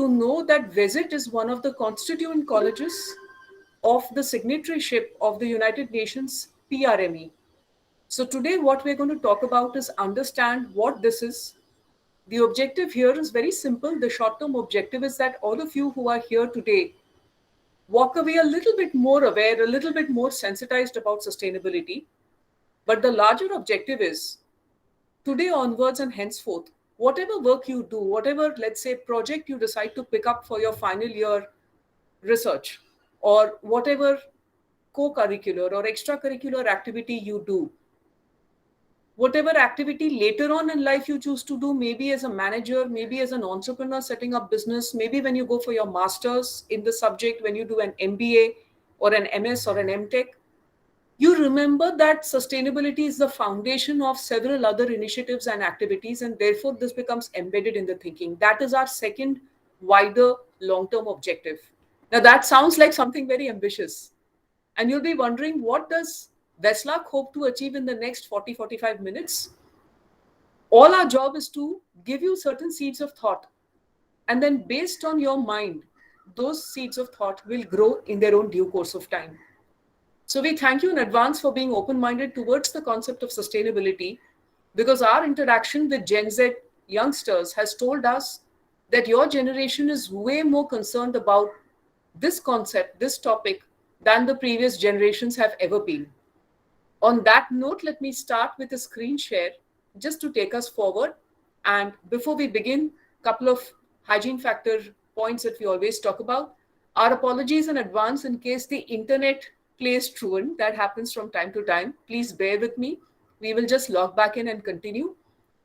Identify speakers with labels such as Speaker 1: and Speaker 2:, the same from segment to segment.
Speaker 1: to know that VISIT is one of the constituent colleges of the signatoryship of the United Nations PRME. So today what we're going to talk about is understand what this is. The objective here is very simple. The short-term objective is that all of you who are here today walk away a little bit more aware, a little bit more sensitized about sustainability. But the larger objective is today onwards and henceforth, whatever work you do, whatever, let's say, project you decide to pick up for your final year research, or whatever co-curricular or extracurricular activity you do, whatever activity later on in life you choose to do, maybe as a manager, maybe as an entrepreneur setting up business, maybe when you go for your master's in the subject, when you do an MBA or an MS or an MTech, you remember that sustainability is the foundation of several other initiatives and activities, and therefore this becomes embedded in the thinking. That is our second wider long-term objective. Now that sounds like something very ambitious. And you'll be wondering, what does Veslak hope to achieve in the next 40-45 minutes? All our job is to give you certain seeds of thought. And then based on your mind, those seeds of thought will grow in their own due course of time. So we thank you in advance for being open-minded towards the concept of sustainability, because our interaction with Gen Z youngsters has told us that your generation is way more concerned about this concept, this topic, than the previous generations have ever been. On that note, let me start with a screen share just to take us forward. And before we begin, a couple of hygiene factor points that we always talk about. Our apologies in advance in case the internet plays truant. That happens from time to time. Please bear with me. We will just log back in and continue.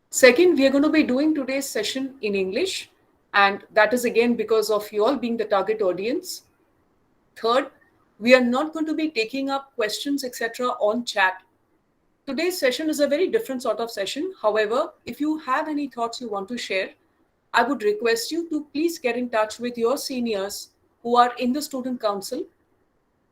Speaker 1: Second, we are going to be doing today's session in English, and that is again because of you all being the target audience. Third, we are not going to be taking up questions, etc. on chat. Today's session is a very different sort of session. However, if you have any thoughts you want to share, I would request you to please get in touch with your seniors who are in the student council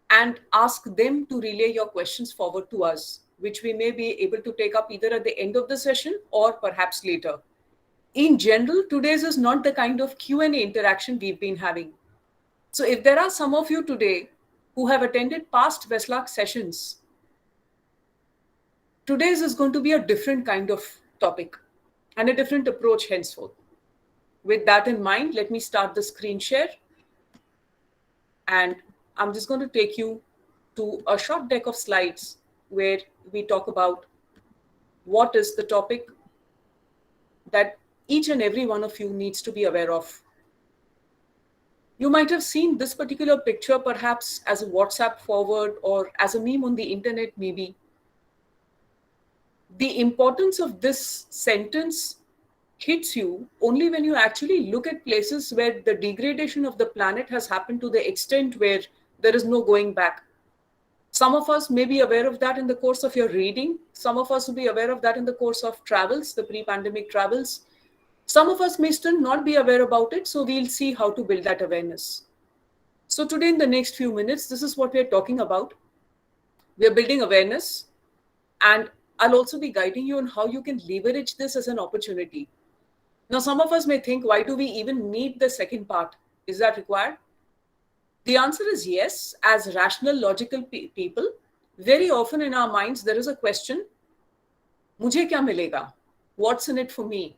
Speaker 1: and ask them to relay your questions forward to us, which we may be able to take up either at the end of the session or perhaps later. In general, today's is not the kind of Q&A interaction we've been having. So if there are some of you today who have attended past Veslak sessions, today's is going to be a different kind of topic and a different approach henceforth. With that in mind, let me start the screen share. And I'm just going to take you to a short deck of slides where we talk about what is the topic that each and every one of you needs to be aware of. You might have seen this particular picture perhaps as a WhatsApp forward or as a meme on the internet maybe. The importance of this sentence hits you only when you actually look at places where the degradation of the planet has happened to the extent where there is no going back. Some of us may be aware of that in the course of your reading. Some of us will be aware of that in the course of travels, the pre-pandemic travels. Some of us may still not be aware about it, so we'll see how to build that awareness. So today in the next few minutes, this is what we're talking about. We're building awareness, and I'll also be guiding you on how you can leverage this as an opportunity. Now, some of us may think, why do we even need the second part? Is that required? The answer is yes. As rational, logical people, very often in our minds, there is a question, mujhe kya milega? What's in it for me?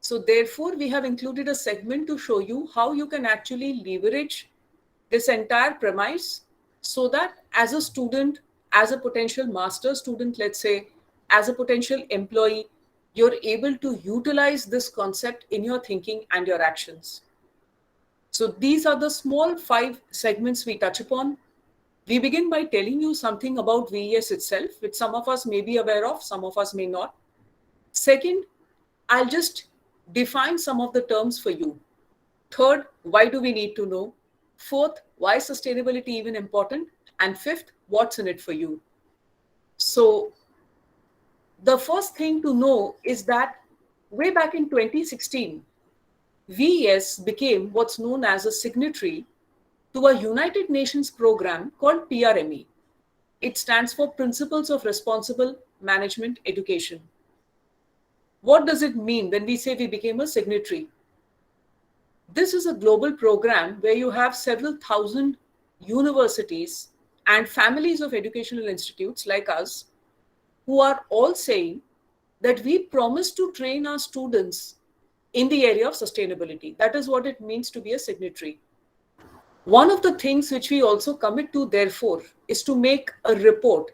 Speaker 1: So therefore, we have included a segment to show you how you can actually leverage this entire premise so that as a student, as a potential master student, let's say, as a potential employee, you're able to utilize this concept in your thinking and your actions. So these are the small 5 segments we touch upon. We begin by telling you something about VES itself, which some of us may be aware of, some of us may not. Second, I'll just define some of the terms for you. Third, why do we need to know? Fourth, why is sustainability even important? And fifth, what's in it for you? So the first thing to know is that way back in 2016, VES became what's known as a signatory to a United Nations program called PRME. It stands for Principles of Responsible Management Education. What does it mean when we say we became a signatory? This is a global program where you have several thousand universities and families of educational institutes like us who are all saying that we promise to train our students in the area of sustainability. That is what it means to be a signatory. One of the things which we also commit to, therefore, is to make a report.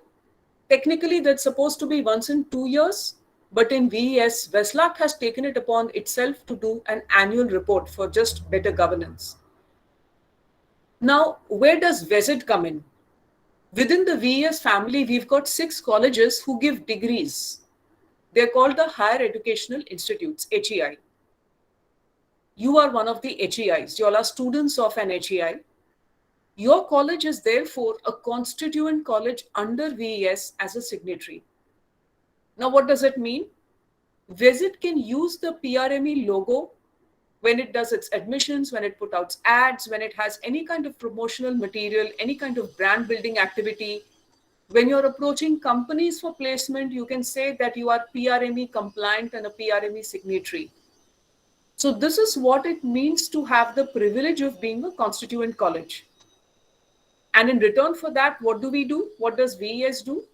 Speaker 1: Technically, that's supposed to be once in 2 years, but in VES, Veslac has taken it upon itself to do an annual report for just better governance. Now, where does VESIT come in? Within the VES family, we've got 6 colleges who give degrees. They're called the Higher Educational Institutes, HEI. You are one of the HEIs. You all are students of an HEI. Your college is therefore a constituent college under VES as a signatory. Now, what does it mean? VESIT can use the PRME logo when it does its admissions, when it puts out ads, when it has any kind of promotional material, any kind of brand building activity. When you're approaching companies for placement, you can say that you are PRME compliant and a PRME signatory. So this is what it means to have the privilege of being a constituent college. And in return for that, what do we do? What does VES do?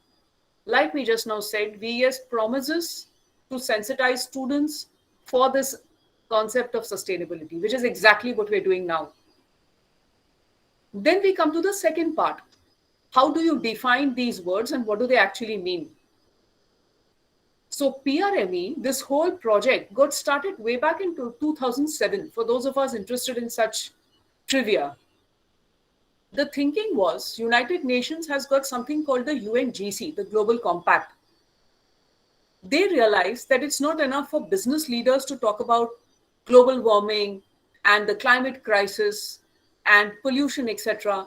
Speaker 1: Like we just now said, VES promises to sensitize students for this concept of sustainability, which is exactly what we're doing now. Then we come to the second part. How do you define these words and what do they actually mean? So PRME, this whole project got started way back in 2007, for those of us interested in such trivia. The thinking was United Nations has got something called the UNGC, the Global Compact. They realized that it's not enough for business leaders to talk about global warming and the climate crisis and pollution, etc.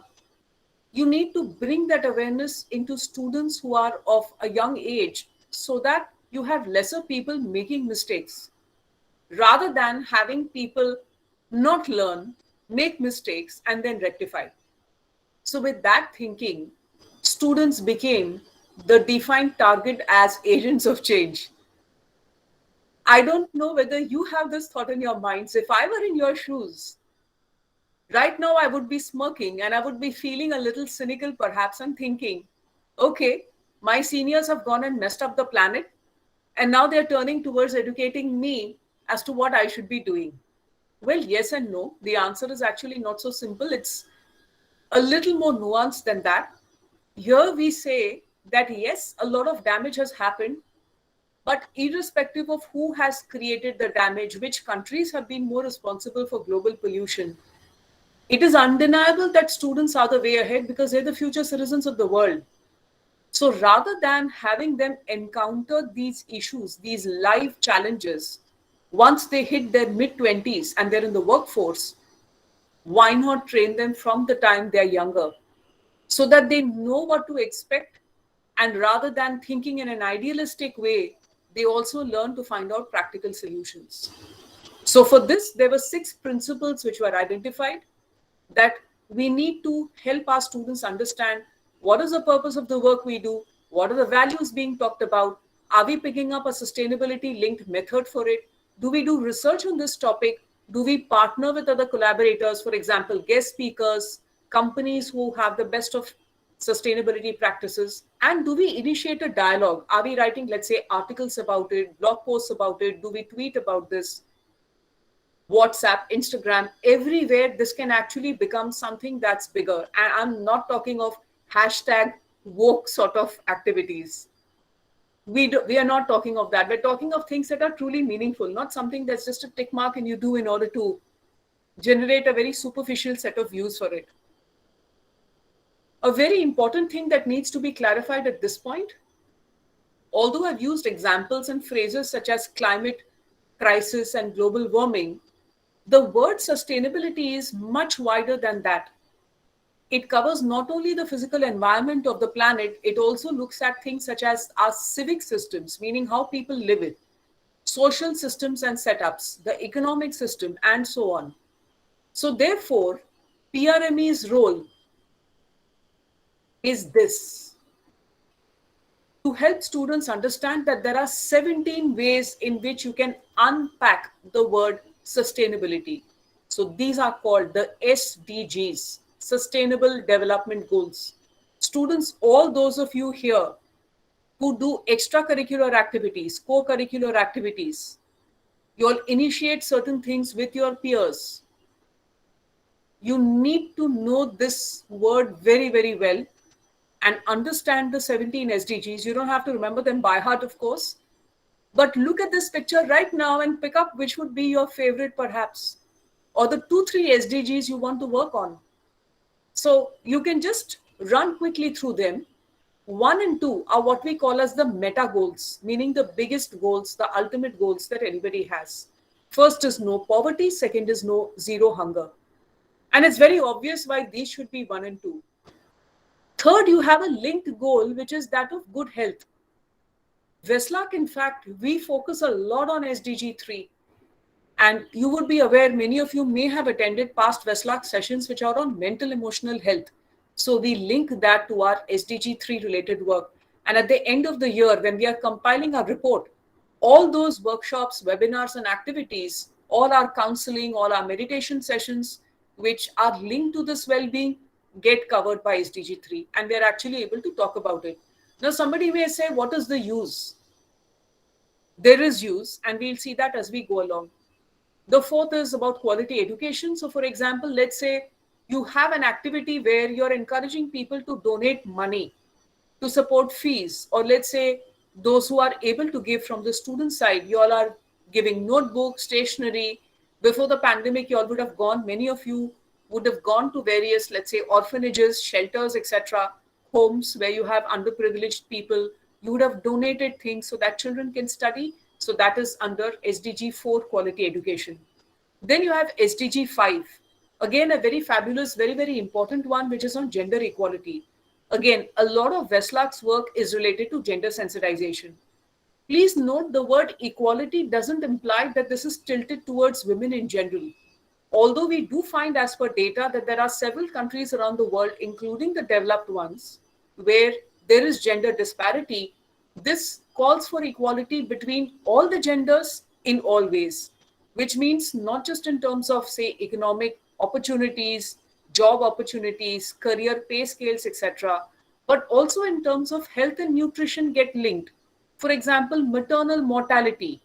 Speaker 1: You need to bring that awareness into students who are of a young age so that you have lesser people making mistakes rather than having people not learn, make mistakes, and then rectify. So with that thinking, students became the defined target as agents of change. I don't know whether you have this thought in your minds. If I were in your shoes, right now I would be smirking and I would be feeling a little cynical perhaps and thinking, okay, my seniors have gone and messed up the planet and now they're turning towards educating me as to what I should be doing. Well, yes and no. The answer is actually not so simple. It's a little more nuanced than that. Here we say that yes, a lot of damage has happened, but irrespective of who has created the damage, which countries have been more responsible for global pollution, it is undeniable that students are the way ahead because they're the future citizens of the world. So rather than having them encounter these issues, these life challenges, once they hit their mid-20s and they're in the workforce, why not train them from the time they're younger so that they know what to expect? And rather than thinking in an idealistic way, they also learn to find out practical solutions. So for this, there were 6 principles which were identified that we need to help our students understand what is the purpose of the work we do, what are the values being talked about, are we picking up a sustainability linked method for it, do we do research on this topic, do we partner with other collaborators, for example, guest speakers, companies who have the best of sustainability practices, and do we initiate a dialogue? Are we writing, let's say, articles about it, blog posts about it, do we tweet about this? WhatsApp, Instagram, everywhere, this can actually become something that's bigger. And I'm not talking of hashtag woke sort of activities. We are not talking of that. We're talking of things that are truly meaningful, not something that's just a tick mark and you do in order to generate a very superficial set of views for it. A very important thing that needs to be clarified at this point, although I've used examples and phrases such as climate crisis and global warming, the word sustainability is much wider than that. It covers not only the physical environment of the planet, it also looks at things such as our civic systems, meaning how people live it, social systems and setups, the economic system, and so on. So therefore, PRME's role is this: to help students understand that there are 17 ways in which you can unpack the word sustainability. So these are called the SDGs, Sustainable Development Goals. Students, all those of you here who do extracurricular activities, co-curricular activities, you'll initiate certain things with your peers. You need to know this word very, very well and understand the 17 SDGs. You don't have to remember them by heart, of course. But look at this picture right now and pick up which would be your favorite, perhaps, or the 2, 3 SDGs you want to work on. So you can just run quickly through them. 1 and 2 are what we call as the meta goals, meaning the biggest goals, the ultimate goals that anybody has. First is no poverty, second is no zero hunger. And it's very obvious why these should be 1 and 2. Third, you have a linked goal, which is that of good health. Veslak, in fact, we focus a lot on SDG 3. And you would be aware, many of you may have attended past Veslak sessions which are on mental emotional health. So we link that to our SDG 3 related work. And at the end of the year, when we are compiling our report, all those workshops, webinars, and activities, all our counseling, all our meditation sessions, which are linked to this well-being, get covered by SDG 3. And we are actually able to talk about it. Now, somebody may say, what is the use? There is use, and we'll see that as we go along. The fourth is about quality education. So, for example, let's say you have an activity where you're encouraging people to donate money to support fees, or let's say those who are able to give from the student side, you all are giving notebooks, stationery. Before the pandemic, you all would have gone, many of you would have gone to various, let's say, orphanages, shelters, etc., homes where you have underprivileged people. You would have donated things so that children can study. So that is under SDG 4, quality education. Then you have SDG 5. Again, a very fabulous, very, very important one, which is on gender equality. Again, a lot of Veslak's work is related to gender sensitization. Please note the word equality doesn't imply that this is tilted towards women in general. Although we do find as per data that there are several countries around the world, including the developed ones, where there is gender disparity, this calls for equality between all the genders in all ways, which means not just in terms of, say, economic opportunities, job opportunities, career pay scales, etc., but also in terms of health and nutrition get linked. For example, maternal mortality.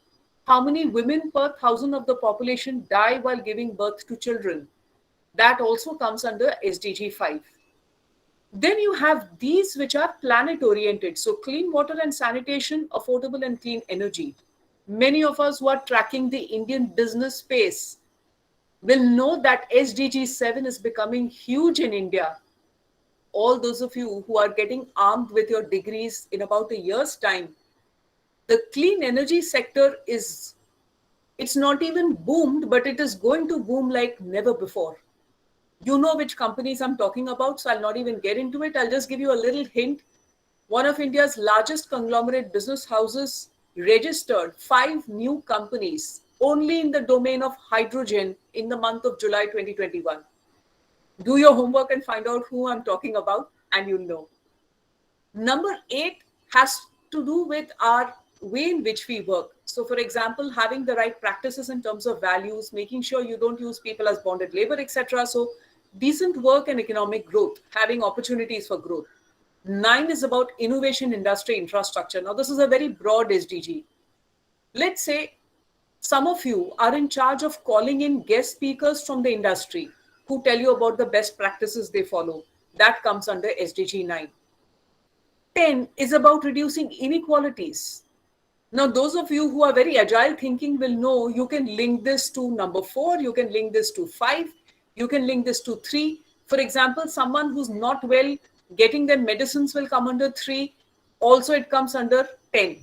Speaker 1: How many women per 1,000 of the population die while giving birth to children? That also comes under SDG 5. Then you have these which are planet oriented. So clean water and sanitation, affordable and clean energy. Many of us who are tracking the Indian business space will know that SDG 7 is becoming huge in India. All those of you who are getting armed with your degrees in about a year's time, the clean energy sector it's not even boomed, but it is going to boom like never before. You know which companies I'm talking about, so I'll not even get into it. I'll just give you a little hint. One of India's largest conglomerate business houses registered 5 new companies only in the domain of hydrogen in the month of July 2021. Do your homework and find out who I'm talking about, and you'll know. Number 8 has to do with our way in which we work. So, for example, having the right practices in terms of values, making sure you don't use people as bonded labor, etc. So, decent work and economic growth, having opportunities for growth. 9 is about innovation, industry, infrastructure. Now, this is a very broad SDG. Let's say some of you are in charge of calling in guest speakers from the industry who tell you about the best practices they follow. That comes under SDG 9. 10 is about reducing inequalities. Now, those of you who are very agile thinking will know you can link this to number 4, you can link this to 5, you can link this to 3. For example, someone who's not well, getting their medicines will come under 3. Also, it comes under 10.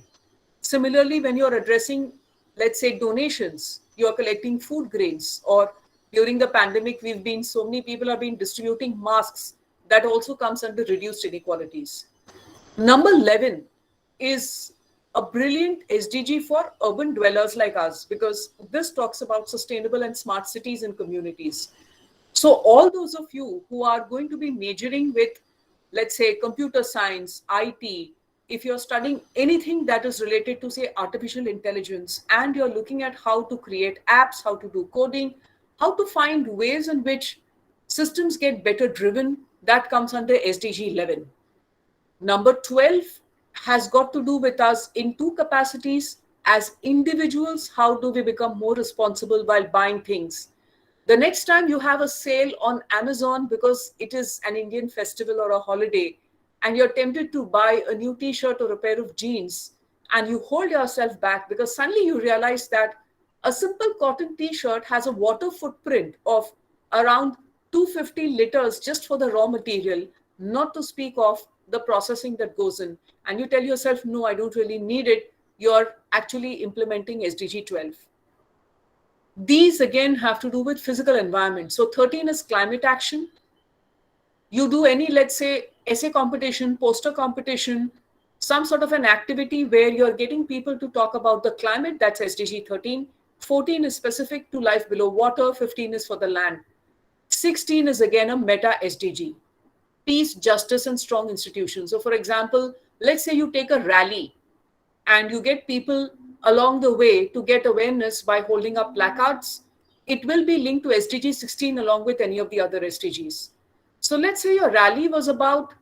Speaker 1: Similarly, when you're addressing, let's say, donations, you're collecting food grains, or during the pandemic, so many people have been distributing masks. That also comes under reduced inequalities. Number 11 is a brilliant SDG for urban dwellers like us, because this talks about sustainable and smart cities and communities. So all those of you who are going to be majoring with, let's say, computer science, IT, if you're studying anything that is related to, say, artificial intelligence, and you're looking at how to create apps, how to do coding, how to find ways in which systems get better driven, that comes under SDG 11. Number 12 has got to do with us in two capacities. As individuals, how do we become more responsible while buying things? The next time you have a sale on Amazon because it is an Indian festival or a holiday, and you're tempted to buy a new t-shirt or a pair of jeans, and you hold yourself back because suddenly you realize that a simple cotton t-shirt has a water footprint of around 250 liters just for the raw material, not to speak of the processing that goes in. And you tell yourself, no, I don't really need it. You're actually implementing SDG 12. These again have to do with physical environment. So 13 is climate action. You do any, let's say, essay competition, poster competition, some sort of an activity where you're getting people to talk about the climate, that's SDG 13. 14 is specific to life below water. 15 is for the land. 16 is again a meta SDG. Peace, justice, and strong institutions. So for example, let's say you take a rally and you get people along the way to get awareness by holding up placards. It will be linked to SDG 16 along with any of the other SDGs. So let's say your rally was about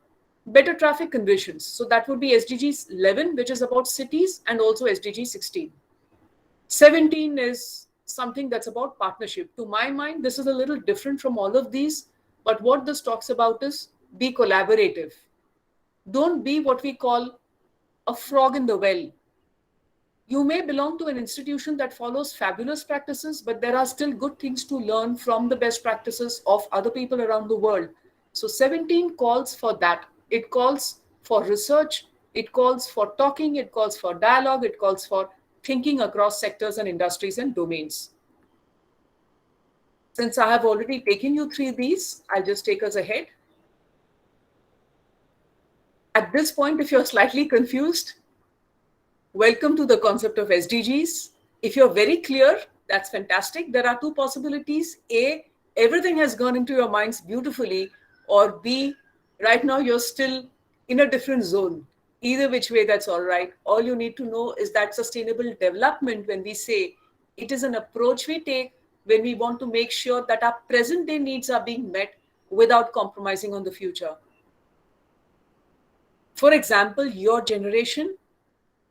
Speaker 1: better traffic conditions. So that would be SDG 11, which is about cities, and also SDG 16. 17 is something that's about partnership. To my mind, this is a little different from all of these, but what this talks about is be collaborative. Don't be what we call a frog in the well. You may belong to an institution that follows fabulous practices, but there are still good things to learn from the best practices of other people around the world. So 17 calls for that. It calls for research, it calls for talking, it calls for dialogue, it calls for thinking across sectors and industries and domains. Since I have already taken you through these, I'll just take us ahead. At this point, if you're slightly confused, welcome to the concept of SDGs. If you're very clear, that's fantastic. There are two possibilities. A, everything has gone into your minds beautifully, or B, right now you're still in a different zone. Either which way, that's all right. All you need to know is that sustainable development, when we say, it is an approach we take when we want to make sure that our present day needs are being met without compromising on the future. For example, your generation,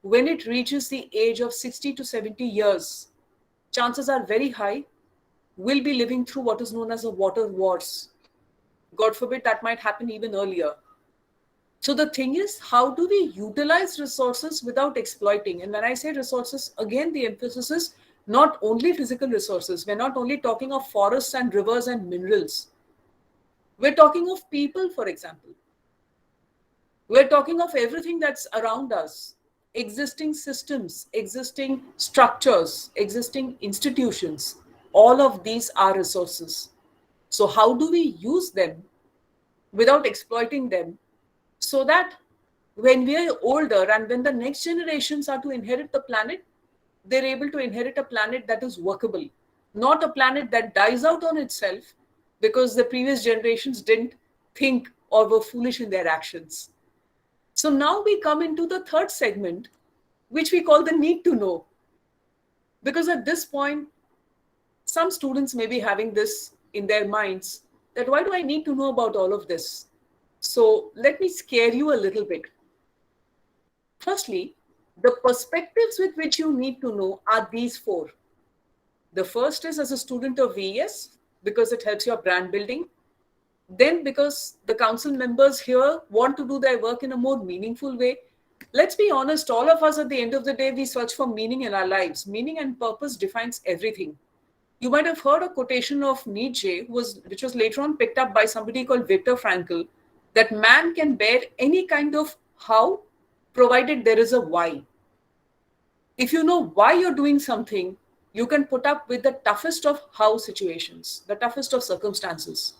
Speaker 1: when it reaches the age of 60 to 70 years, chances are very high will be living through what is known as the water wars. God forbid, that might happen even earlier. So the thing is, how do we utilize resources without exploiting? And when I say resources, again, the emphasis is not only physical resources. We're not only talking of forests and rivers and minerals. We're talking of people, for example. We're talking of everything that's around us. Existing systems, existing structures, existing institutions. All of these are resources. So how do we use them without exploiting them, so that when we are older and when the next generations are to inherit the planet, they're able to inherit a planet that is workable, not a planet that dies out on itself because the previous generations didn't think or were foolish in their actions. So now we come into the third segment, which we call the need to know. Because at this point, some students may be having this in their minds, that why do I need to know about all of this? So let me scare you a little bit. Firstly, the perspectives with which you need to know are these four. The first is as a student of VES, because it helps your brand building. Then because the council members here want to do their work in a more meaningful way. Let's be honest, all of us at the end of the day, we search for meaning in our lives. Meaning and purpose defines everything. You might have heard a quotation of Nietzsche, which was later on picked up by somebody called Viktor Frankl, that man can bear any kind of how, provided there is a why. If you know why you're doing something, you can put up with the toughest of how situations, the toughest of circumstances.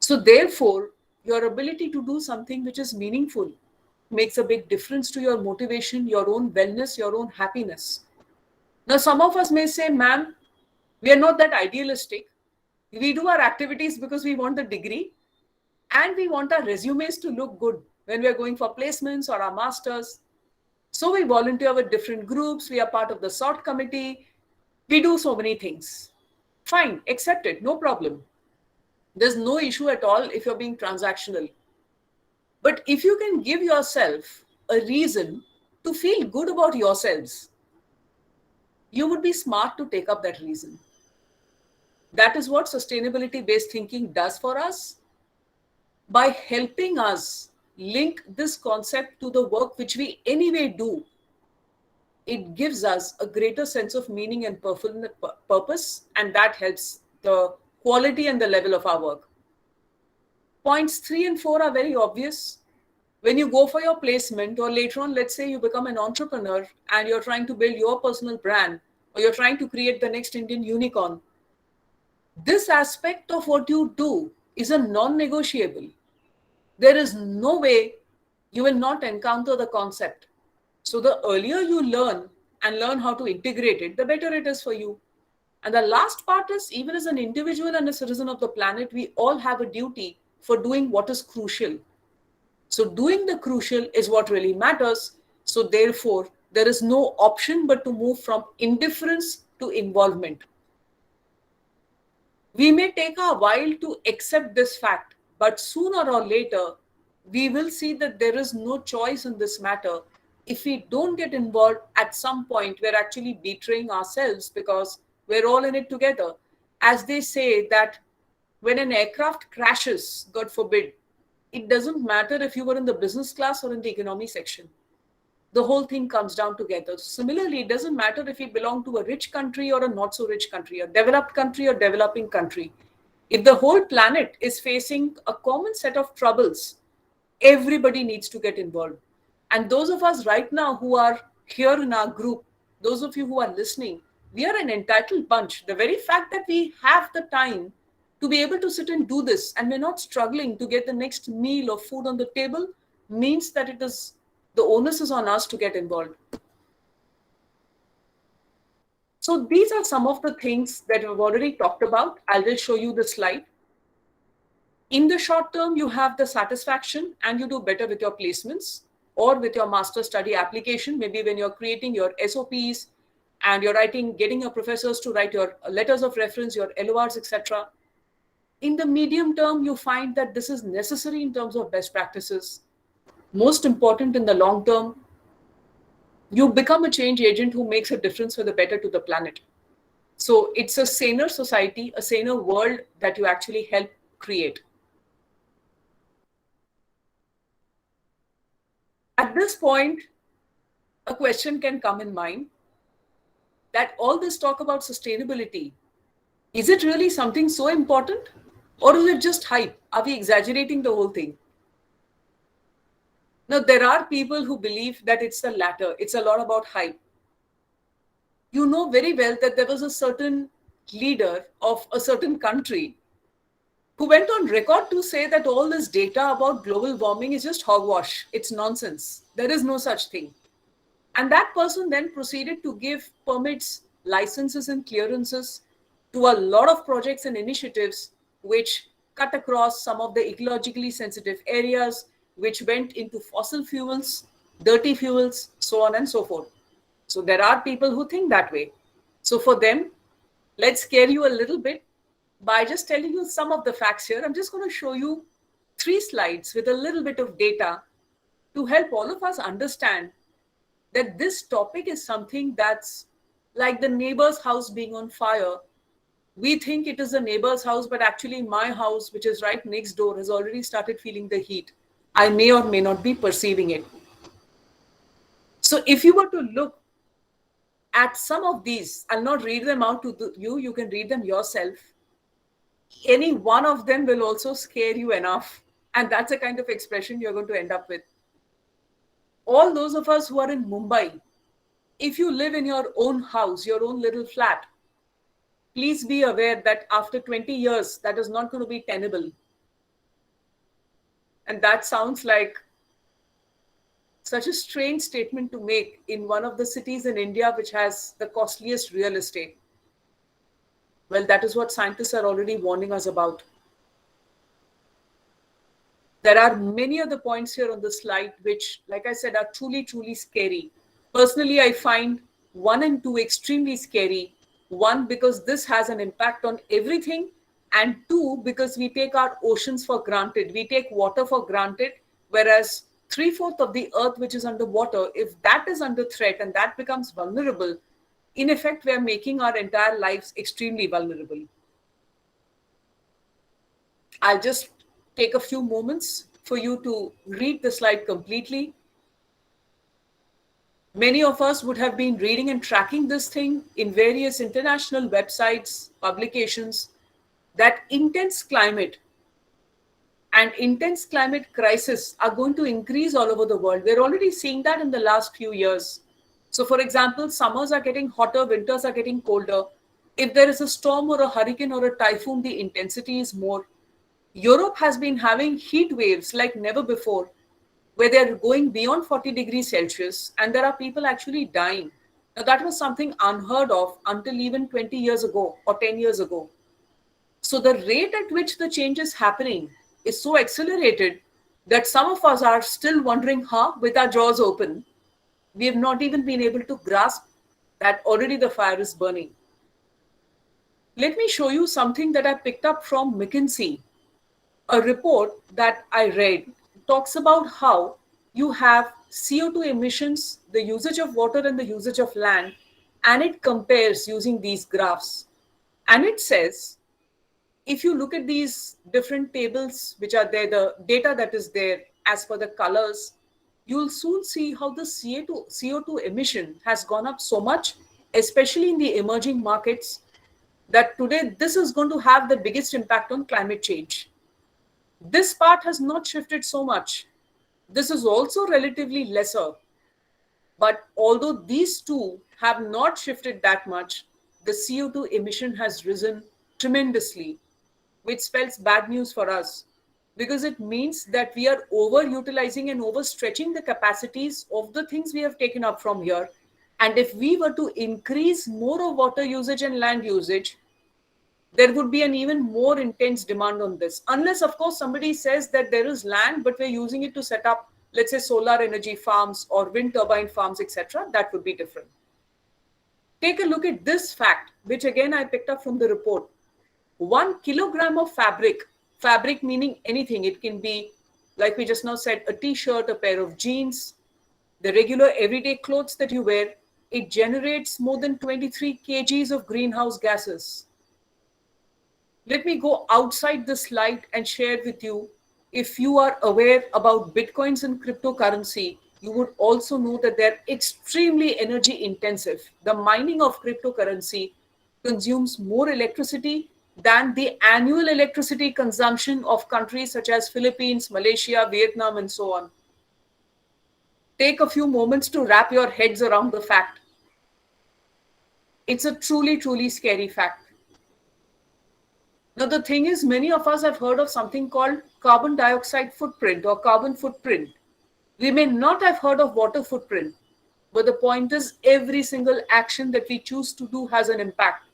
Speaker 1: So therefore, your ability to do something which is meaningful makes a big difference to your motivation, your own wellness, your own happiness. Now, some of us may say, ma'am, we are not that idealistic. We do our activities because we want the degree and we want our resumes to look good when we are going for placements or our masters. So we volunteer with different groups. We are part of the SOT committee. We do so many things. Fine, accept it, no problem. There's no issue at all if you're being transactional. But if you can give yourself a reason to feel good about yourselves, you would be smart to take up that reason. That is what sustainability based thinking does for us by helping us link this concept to the work which we anyway do. It gives us a greater sense of meaning and purpose, and that helps the quality and the level of our work. Points 3 and 4 are very obvious. When you go for your placement, or later on, let's say you become an entrepreneur and you're trying to build your personal brand, or you're trying to create the next Indian unicorn, this aspect of what you do is a non negotiable. There is no way you will not encounter the concept. So, the earlier you learn and learn how to integrate it, the better it is for you. And the last part is, even as an individual and a citizen of the planet, we all have a duty for doing what is crucial. So doing the crucial is what really matters. So therefore, there is no option but to move from indifference to involvement. We may take a while to accept this fact, but sooner or later, we will see that there is no choice in this matter. If we don't get involved at some point, we're actually betraying ourselves because we're all in it together. As they say that when an aircraft crashes, God forbid, it doesn't matter if you were in the business class or in the economy section. The whole thing comes down together. Similarly, it doesn't matter if you belong to a rich country or a not so rich country, a developed country or developing country. If the whole planet is facing a common set of troubles, everybody needs to get involved. And those of us right now who are here in our group, those of you who are listening, we are an entitled bunch. The very fact that we have the time to be able to sit and do this and we're not struggling to get the next meal or food on the table means that it is the onus is on us to get involved. So these are some of the things that we've already talked about. I'll just show you the slide. In the short term, you have the satisfaction and you do better with your placements or with your master study application. Maybe when you're creating your SOPs and you're getting your professors to write your letters of reference, your LORs, etc. In the medium term, you find that this is necessary in terms of best practices. Most important in the long term, you become a change agent who makes a difference for the better to the planet. So it's a saner society, a saner world that you actually help create. At this point, a question can come in mind that all this talk about sustainability, is it really something so important? Or is it just hype? Are we exaggerating the whole thing? Now, there are people who believe that it's the latter. It's a lot about hype. You know very well that there was a certain leader of a certain country who went on record to say that all this data about global warming is just hogwash. It's nonsense. There is no such thing. And that person then proceeded to give permits, licenses, and clearances to a lot of projects and initiatives which cut across some of the ecologically sensitive areas, which went into fossil fuels, dirty fuels, so on and so forth. So there are people who think that way. So for them, let's scare you a little bit by just telling you some of the facts here. I'm just going to show you 3 slides with a little bit of data to help all of us understand that this topic is something that's like the neighbor's house being on fire. We think it is the neighbor's house, but actually my house, which is right next door, has already started feeling the heat. I may or may not be perceiving it. So if you were to look at some of these, I'll not read them out to you, you can read them yourself. Any one of them will also scare you enough. And that's the kind of expression you're going to end up with. All those of us who are in Mumbai, if you live in your own house, your own little flat, please be aware that after 20 years, that is not going to be tenable. And that sounds like such a strange statement to make in one of the cities in India which has the costliest real estate. Well, that is what scientists are already warning us about. There are many other points here on the slide which, like I said, are truly, truly scary. Personally, I find 1 and 2 extremely scary. One, because this has an impact on everything. And two, because we take our oceans for granted. We take water for granted, whereas three-fourths of the earth, which is underwater, if that is under threat and that becomes vulnerable, in effect, we are making our entire lives extremely vulnerable. I'll just take a few moments for you to read the slide completely. Many of us would have been reading and tracking this thing in various international websites, publications, that intense climate and intense climate crisis are going to increase all over the world. We're already seeing that in the last few years. So, for example, summers are getting hotter, winters are getting colder. If there is a storm or a hurricane or a typhoon, the intensity is more. Europe has been having heat waves like never before, where they're going beyond 40 degrees Celsius, and there are people actually dying. Now, that was something unheard of until even 20 years ago or 10 years ago. So the rate at which the change is happening is so accelerated that some of us are still wondering, huh, with our jaws open. We have not even been able to grasp that already the fire is burning. Let me show you something that I picked up from McKinsey. A report that I read talks about how you have CO2 emissions, the usage of water, and the usage of land, and it compares using these graphs. And it says, if you look at these different tables which are there, the data that is there as per the colors, you'll soon see how the CO2 emission has gone up so much, especially in the emerging markets, that today this is going to have the biggest impact on climate change. This part has not shifted so much. This is also relatively lesser. But although these two have not shifted that much, the CO2 emission has risen tremendously, which spells bad news for us because it means that we are overutilizing and overstretching the capacities of the things we have taken up from here. And if we were to increase more of water usage and land usage, there would be an even more intense demand on this. Unless, of course, somebody says that there is land, but we're using it to set up, let's say, solar energy farms or wind turbine farms, etc. That would be different. Take a look at this fact, which again I picked up from the report. 1 kilogram of fabric meaning anything, it can be, like we just now said, a t-shirt, a pair of jeans, the regular everyday clothes that you wear, it generates more than 23 kgs of greenhouse gases. Let me go outside the slide and share with you. If you are aware about bitcoins and cryptocurrency, you would also know that they're extremely energy intensive. The mining of cryptocurrency consumes more electricity than the annual electricity consumption of countries such as Philippines, Malaysia, Vietnam, and so on. Take a few moments to wrap your heads around the fact. It's a truly, truly scary fact. Now, the thing is, many of us have heard of something called carbon dioxide footprint or carbon footprint. We may not have heard of water footprint, but the point is, every single action that we choose to do has an impact.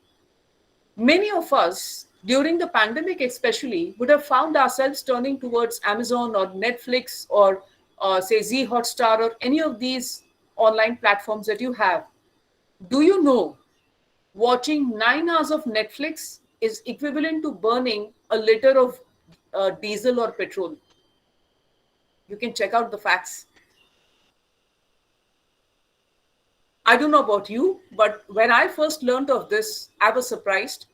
Speaker 1: Many of us, during the pandemic especially, would have found ourselves turning towards Amazon or Netflix or, say, Z Hotstar or any of these online platforms that you have. Do you know watching 9 hours of Netflix is equivalent to burning a liter of diesel or petrol? You can check out the facts. I don't know about you, but when I first learned of this, I was surprised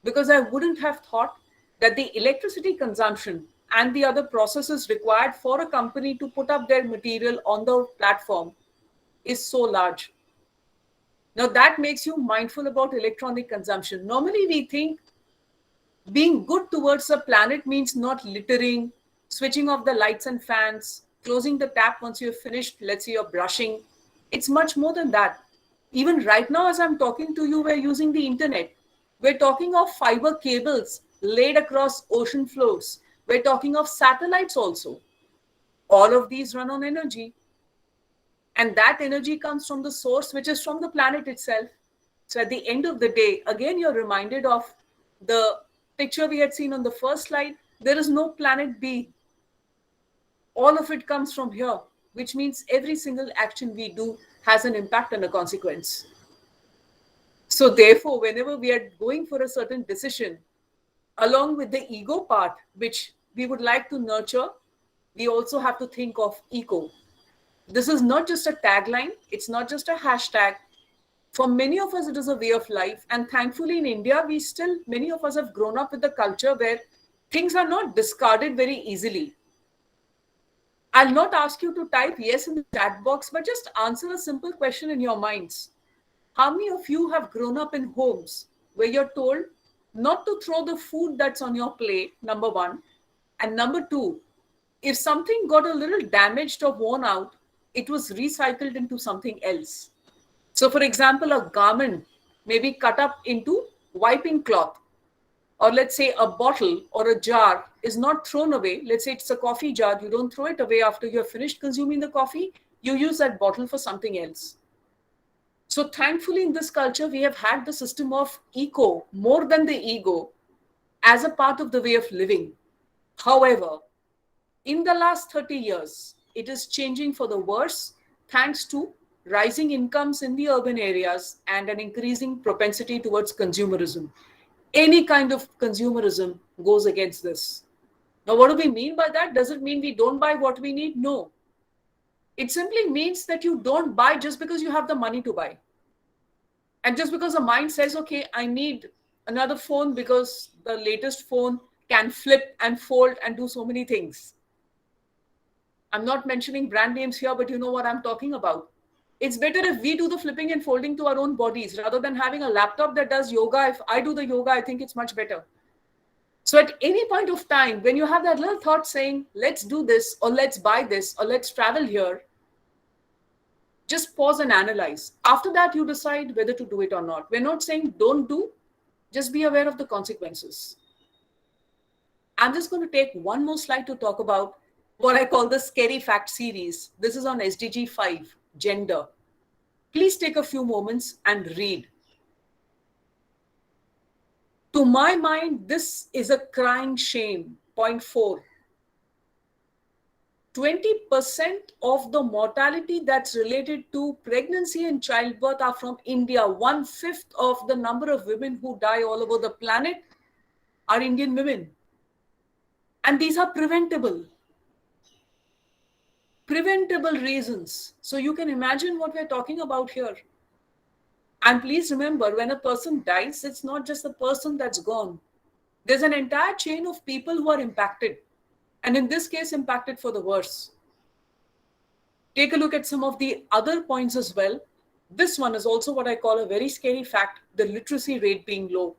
Speaker 1: because I wouldn't have thought that the electricity consumption and the other processes required for a company to put up their material on the platform is so large. Now, that makes you mindful about electronic consumption. Normally, we think being good towards the planet means not littering, switching off the lights and fans, closing the tap once you've finished, let's say you're brushing. It's much more than that. Even right now, as I'm talking to you, we're using the internet. We're talking of fiber cables laid across ocean floors. We're talking of satellites also. All of these run on energy. And that energy comes from the source, which is from the planet itself. So at the end of the day, again, you're reminded of the picture we had seen on the first slide. There is no planet B. All of it comes from here, which means every single action we do has an impact and a consequence. So therefore, whenever we are going for a certain decision, along with the ego part, which we would like to nurture, we also have to think of eco. This is not just a tagline, it's not just a hashtag. For many of us, it is a way of life. And thankfully, in India, many of us have grown up with a culture where things are not discarded very easily. I'll not ask you to type yes in the chat box, but just answer a simple question in your minds. How many of you have grown up in homes where you're told not to throw the food that's on your plate, number one? And number two, if something got a little damaged or worn out, it was recycled into something else. So, for example, a garment may be cut up into wiping cloth, or let's say a bottle or a jar is not thrown away. Let's say it's a coffee jar, you don't throw it away after you have finished consuming the coffee, you use that bottle for something else. So, thankfully, in this culture, we have had the system of eco more than the ego as a part of the way of living. However, in the last 30 years, it is changing for the worse thanks to rising incomes in the urban areas and an increasing propensity towards consumerism. Any kind of consumerism goes against this. Now, what do we mean by that? Does it mean we don't buy what we need? No. It simply means that you don't buy just because you have the money to buy. And just because the mind says, okay, I need another phone because the latest phone can flip and fold and do so many things. I'm not mentioning brand names here, but you know what I'm talking about. It's better if we do the flipping and folding to our own bodies rather than having a laptop that does yoga. If I do the yoga, I think it's much better. So at any point of time, when you have that little thought saying, let's do this, or let's buy this, or let's travel here, just pause and analyze. After that, you decide whether to do it or not. We're not saying don't do, just be aware of the consequences. I'm just going to take one more slide to talk about what I call the scary fact series. This is on SDG 5, gender. Please take a few moments and read. To my mind, this is a crying shame. Point 4. 20% of the mortality that's related to pregnancy and childbirth are from India. 1/5 of the number of women who die all over the planet are Indian women. And these are preventable. Preventable reasons. So you can imagine what we're talking about here. And please remember, when a person dies, it's not just the person that's gone. There's an entire chain of people who are impacted. And in this case, impacted for the worse. Take a look at some of the other points as well. This one is also what I call a very scary fact, the literacy rate being low.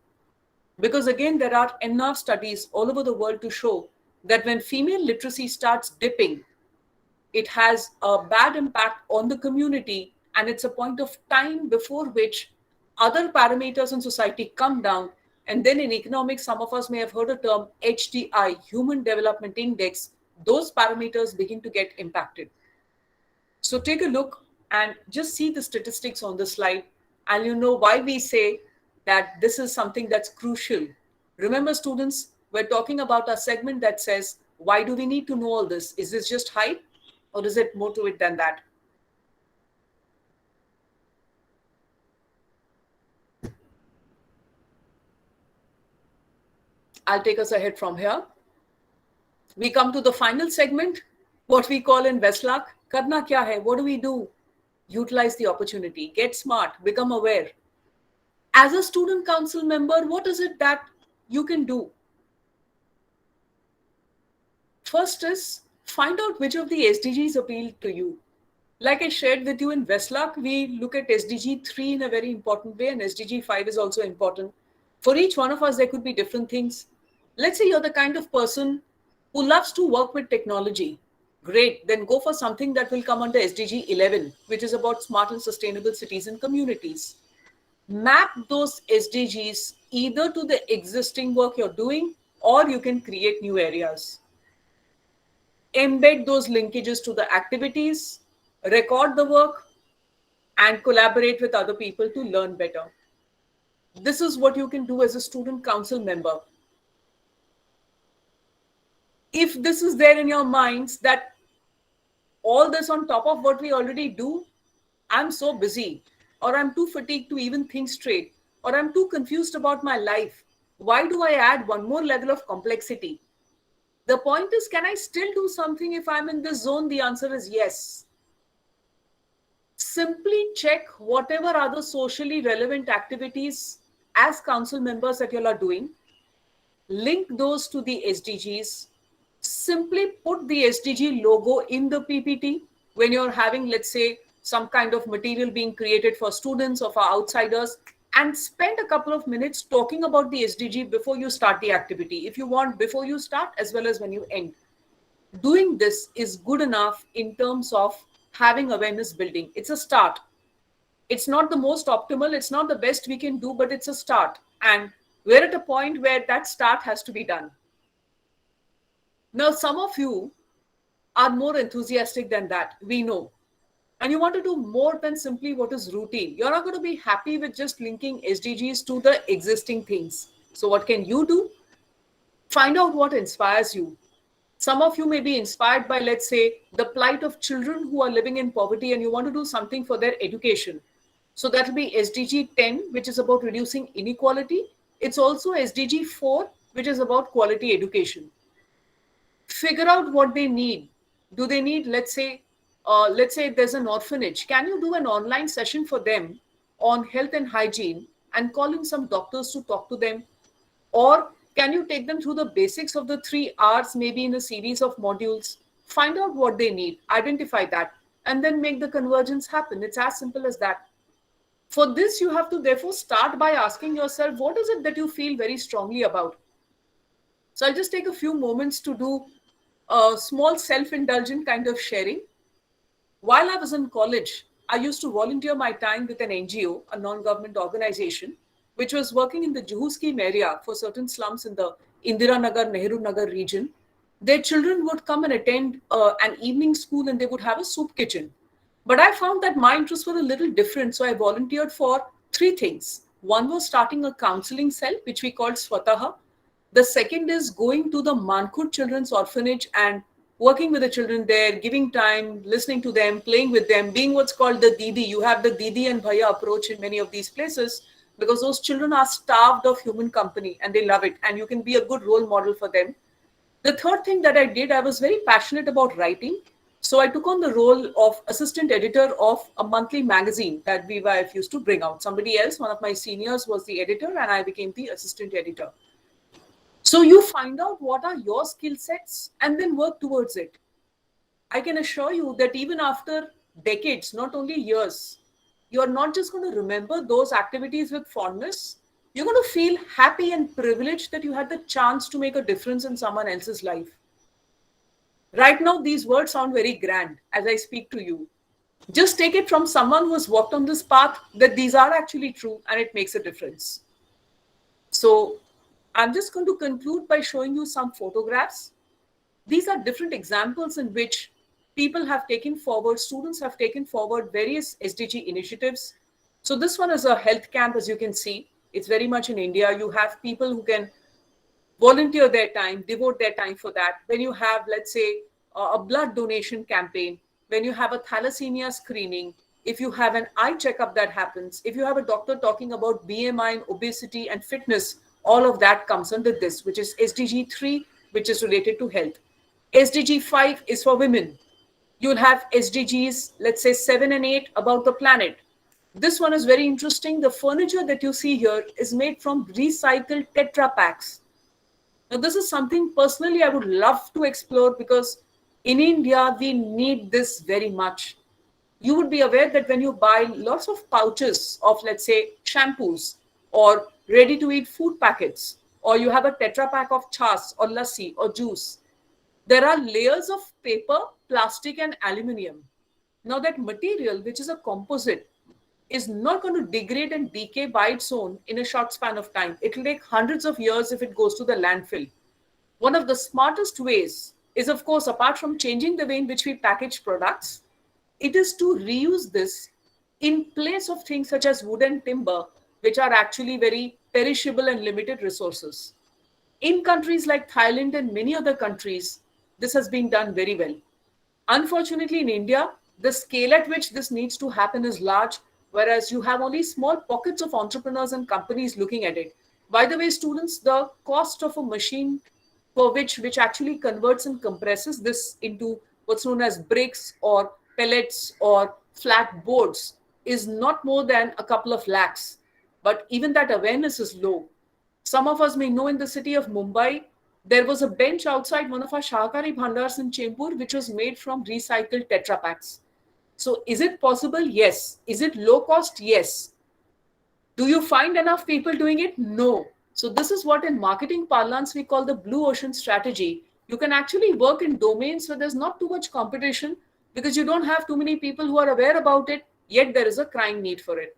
Speaker 1: Because again, there are enough studies all over the world to show that when female literacy starts dipping, it has a bad impact on the community, and it's a point of time before which other parameters in society come down. And then in economics, some of us may have heard a term HDI, Human Development Index. Those parameters begin to get impacted. So take a look and just see the statistics on the slide, and you know why we say that this is something that's crucial. Remember, students, we're talking about a segment that says, why do we need to know all this? Is this just hype, or is it more to it than that? I'll take us ahead from here. We come to the final segment, what we call in Westluck, Karna Kya Hai? What do we do? Utilize the opportunity, get smart, become aware. As a student council member, what is it that you can do? First is find out which of the SDGs appeal to you. Like I shared with you in Westluck, we look at SDG 3 in a very important way, and SDG 5 is also important. For each one of us, there could be different things. Let's say you're the kind of person who loves to work with technology. Great, then go for something that will come under SDG 11, which is about smart and sustainable cities and communities. Map those SDGs either to the existing work you're doing, or you can create new areas. Embed those linkages to the activities, record the work, and collaborate with other people to learn better. This is what you can do as a student council member. If this is there in your minds that all this on top of what we already do, I'm so busy or I'm too fatigued to even think straight, or I'm too confused about my life. Why do I add one more level of complexity? The point is, can I still do something if I'm in this zone? The answer is yes. Simply check whatever other socially relevant activities as council members that you all are doing, link those to the SDGs, simply put the SDG logo in the PPT when you're having, let's say, some kind of material being created for students or for outsiders, and spend a couple of minutes talking about the SDG before you start the activity. If you want, before you start as well as when you end. Doing this is good enough in terms of having awareness building. It's a start. It's not the most optimal, it's not the best we can do, but it's a start. And we're at a point where that start has to be done. Now, some of you are more enthusiastic than that, we know. And you want to do more than simply what is routine. You're not going to be happy with just linking SDGs to the existing things. So, what can you do? Find out what inspires you. Some of you may be inspired by, let's say, the plight of children who are living in poverty, and you want to do something for their education. So that will be SDG 10, which is about reducing inequality. It's also SDG 4, which is about quality education. Figure out what they need. Do they need, let's say there's an orphanage. Can you do an online session for them on health and hygiene and call in some doctors to talk to them? Or can you take them through the basics of the 3 R's, maybe in a series of modules? Find out what they need, identify that, and then make the convergence happen. It's as simple as that. For this, you have to therefore start by asking yourself, what is it that you feel very strongly about? So I'll just take a few moments to do a small self-indulgent kind of sharing. While I was in college, I used to volunteer my time with an NGO, a non-government organization, which was working in the Juhu scheme area for certain slums in the Indira Nagar, Nehru Nagar region. Their children would come and attend an evening school, and they would have a soup kitchen. But I found that my interests were a little different. So I volunteered for 3 things. One was starting a counseling cell, which we called Swataha. The second is going to the Mankhurd Children's Orphanage and working with the children there, giving time, listening to them, playing with them, being what's called the Didi. You have the Didi and Bhaiya approach in many of these places because those children are starved of human company and they love it. And you can be a good role model for them. The third thing that I did, I was very passionate about writing. So I took on the role of assistant editor of a monthly magazine that VYF used to bring out. Somebody else, one of my seniors, was the editor and I became the assistant editor. So you find out what are your skill sets and then work towards it. I can assure you that even after decades, not only years, you're not just going to remember those activities with fondness. You're going to feel happy and privileged that you had the chance to make a difference in someone else's life. Right now, these words sound very grand as I speak to you. Just take it from someone who has walked on this path that these are actually true and it makes a difference. So I'm just going to conclude by showing you some photographs. These are different examples in which people have taken forward, students have taken forward various SDG initiatives. So this one is a health camp, as you can see. It's very much in India. You have people who can volunteer their time, devote their time for that. When you have, let's say, a blood donation campaign, when you have a thalassemia screening, if you have an eye checkup that happens, if you have a doctor talking about BMI and obesity and fitness, all of that comes under this, which is SDG 3, which is related to health. SDG 5 is for women. You'll have SDGs, let's say 7 and 8 about the planet. This one is very interesting. The furniture that you see here is made from recycled Tetra packs. Now, this is something personally I would love to explore because in India, we need this very much. You would be aware that when you buy lots of pouches of, let's say, shampoos or ready-to-eat food packets, or you have a Tetra pack of chas or lassi or juice, there are layers of paper, plastic, and aluminium. Now, that material, which is a composite, is not going to degrade and decay by its own in a short span of time. It will take hundreds of years if it goes to the landfill. One of the smartest ways is, of course, apart from changing the way in which we package products, it is to reuse this in place of things such as wood and timber, which are actually very perishable and limited resources. In countries like Thailand and many other countries, this has been done very well. Unfortunately, in India, the scale at which this needs to happen is large. whereas you have only small pockets of entrepreneurs and companies looking at it. By the way, students, the cost of a machine for which actually converts and compresses this into what's known as bricks or pellets or flat boards is not more than a couple of lakhs. But even that awareness is low. Some of us may know in the city of Mumbai, there was a bench outside one of our Shahakari Bhandars in Chembur, which was made from recycled Tetra Packs. So, is it possible? Yes. Is it low cost? Yes. Do you find enough people doing it? No. So, this is what in marketing parlance we call the blue ocean strategy. You can actually work in domains where there's not too much competition because you don't have too many people who are aware about it, yet there is a crying need for it.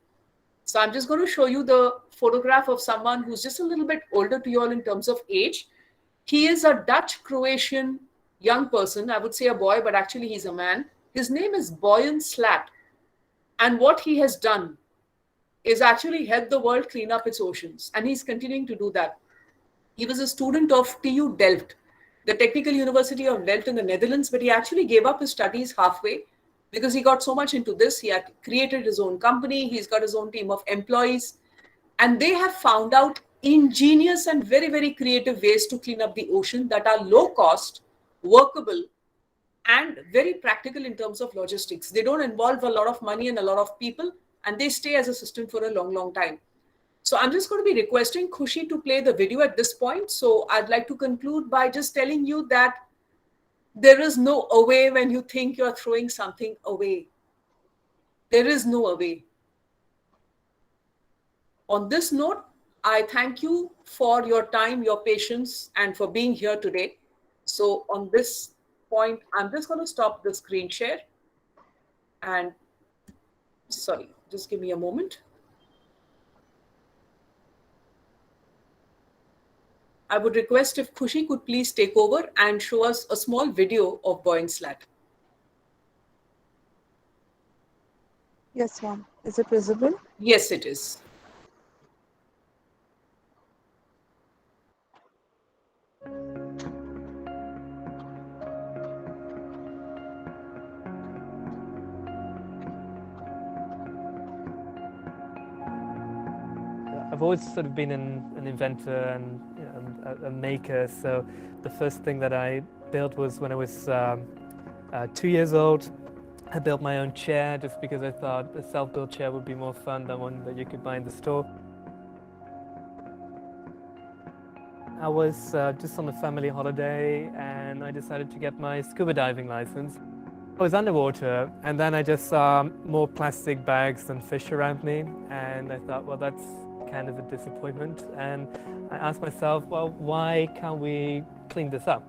Speaker 1: So I'm just going to show you the photograph of someone who's just a little bit older to you all in terms of age. He is a Dutch Croatian young person. I would say a boy, but actually he's a man. His name is Boyan Slatt. And what he has done is actually help the world clean up its oceans. And he's continuing to do that. He was a student of TU Delft, the Technical University of Delft in the Netherlands, but he actually gave up his studies halfway because he got so much into this. He had created his own company, he's got his own team of employees, and they have found out ingenious and very, very creative ways to clean up the ocean that are low cost, workable, and very practical in terms of logistics. They don't involve a lot of money and a lot of people, and they stay as a system for a long, long time. So I'm just going to be requesting Khushi to play the video at this point. So I'd like to conclude by just telling you that there is no away when you think you're throwing something away. There is no away. On this note, I thank you for your time, your patience, and for being here today. So on this point, I'm just going to stop the screen share. And sorry, just give me a moment. I would request if Khushi could please take over and show us a small video of Boyan Slatt.
Speaker 2: Yes, ma'am. Is it visible?
Speaker 1: Yes, it is.
Speaker 3: I've always sort of been an inventor and a maker. So the first thing that I built was when I was 2 years old. I built my own chair just because I thought a self-built chair would be more fun than one that you could buy in the store. I was just on a family holiday and I decided to get my scuba diving license. I was underwater and then I just saw more plastic bags than fish around me, and I thought, well, that's kind of a disappointment. And I asked myself, well, why can't we clean this up?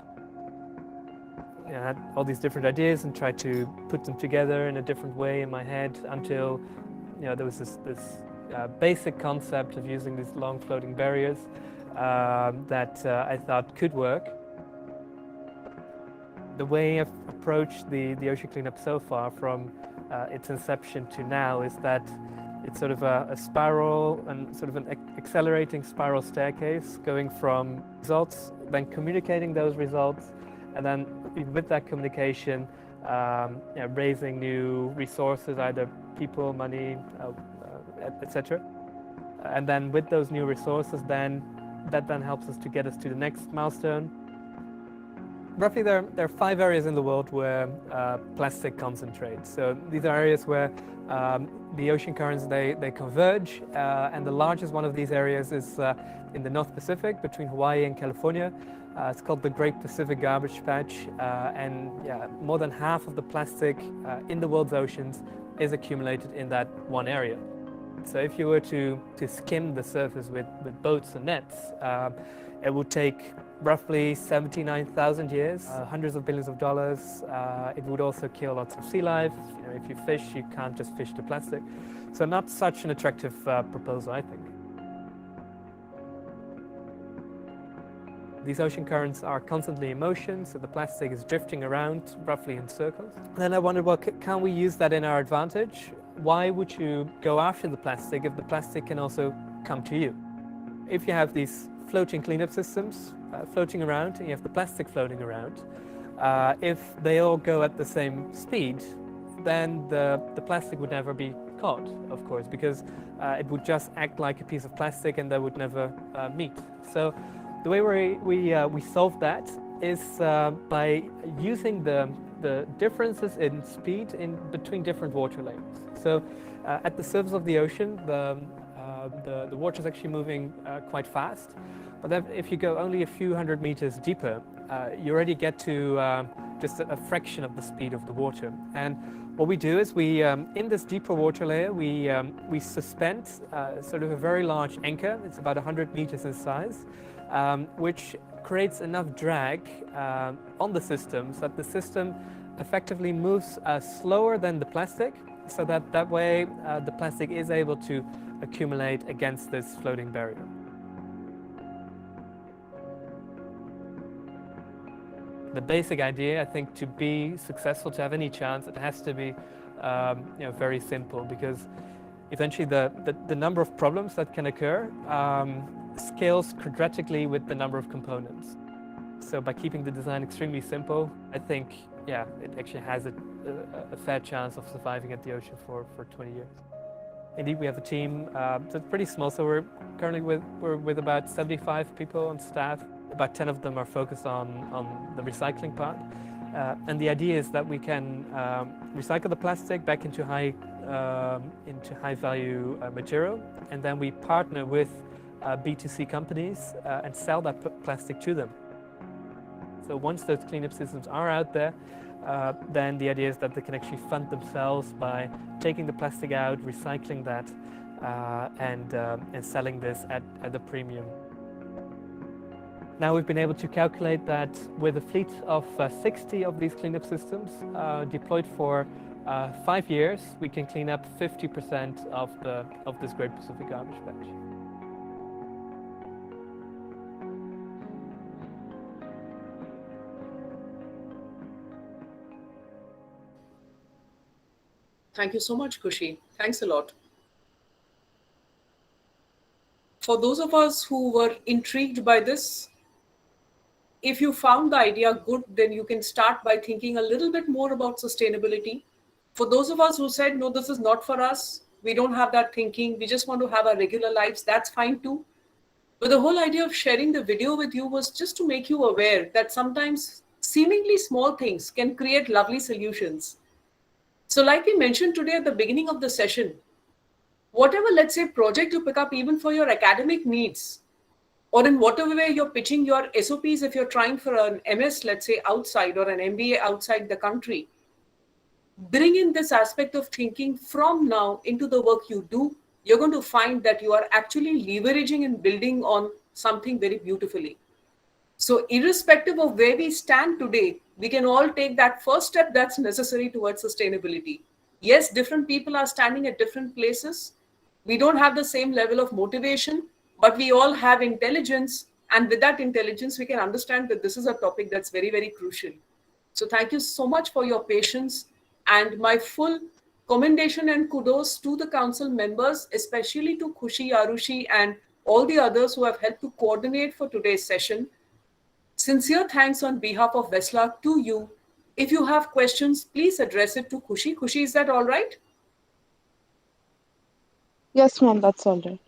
Speaker 3: I had all these different ideas and tried to put them together in a different way in my head until there was this basic concept of using these long floating barriers that I thought could work. The way I've approached the ocean cleanup so far from its inception to now is that it's sort of a spiral and sort of an accelerating spiral staircase going from results, then communicating those results, and then with that communication, raising new resources, either people, money, etc. And then with those new resources, that then helps us to get us to the next milestone. Roughly, there are 5 areas in the world where plastic concentrates. So these are areas where the ocean currents, they converge, and the largest one of these areas is in the North Pacific between Hawaii and California. It's called the Great Pacific Garbage Patch, and more than half of the plastic in the world's oceans is accumulated in that one area. So if you were to skim the surface with boats and nets, it would take roughly 79,000 years, hundreds of billions of dollars. It would also kill lots of sea life. If you fish, you can't just fish the plastic. So not such an attractive proposal, I think. These ocean currents are constantly in motion, so the plastic is drifting around roughly in circles. And then I wondered, well, can we use that in our advantage? Why would you go after the plastic if the plastic can also come to you? If you have these floating cleanup systems floating around and you have the plastic floating around, if they all go at the same speed, then the plastic would never be thought, of course, because it would just act like a piece of plastic and they would never meet. So the way we solve that is by using the differences in speed in between different water layers. So at the surface of the ocean, the water is actually moving quite fast. But then if you go only a few hundred meters deeper, you already get to just a fraction of the speed of the water. And what we do is we, in this deeper water layer, we suspend sort of a very large anchor. It's about 100 meters in size, which creates enough drag on the system so that the system effectively moves slower than the plastic, so that way the plastic is able to accumulate against this floating barrier. The basic idea, I think, to be successful, to have any chance, it has to be very simple, because eventually the number of problems that can occur scales quadratically with the number of components. So by keeping the design extremely simple, I think, yeah, it actually has a fair chance of surviving at the ocean for 20 years. Indeed, we have a team that's pretty small, so we're currently with about 75 people on staff. About 10 of them are focused on the recycling part. And the idea is that we can recycle the plastic back into high value material, and then we partner with B2C companies and sell that plastic to them. So once those cleanup systems are out there, then the idea is that they can actually fund themselves by taking the plastic out, recycling that, and selling this at a premium. Now we've been able to calculate that with a fleet of 60 of these cleanup systems deployed for 5 years, we can clean up 50% of this Great Pacific Garbage Patch.
Speaker 1: Thank you so much, Khushi. Thanks a lot. For those of us who were intrigued by this, if you found the idea good, then you can start by thinking a little bit more about sustainability. For those of us who said, no, this is not for us, we don't have that thinking, we just want to have our regular lives, that's fine too. But the whole idea of sharing the video with you was just to make you aware that sometimes seemingly small things can create lovely solutions. So like we mentioned today at the beginning of the session, whatever, let's say, project you pick up even for your academic needs, or in whatever way you're pitching your SOPs, if you're trying for an MS, let's say, outside, or an MBA outside the country, bring in this aspect of thinking from now into the work you do. You're going to find that you are actually leveraging and building on something very beautifully. So irrespective of where we stand today, we can all take that first step that's necessary towards sustainability. Yes, different people are standing at different places. We don't have the same level of motivation, but we all have intelligence. And with that intelligence, we can understand that this is a topic that's very, very crucial. So thank you so much for your patience, and my full commendation and kudos to the council members, especially to Khushi, Arushi, and all the others who have helped to coordinate for today's session. Sincere thanks on behalf of Westlark to you. If you have questions, please address it to Khushi. Khushi, is that all right?
Speaker 2: Yes, ma'am, that's all right.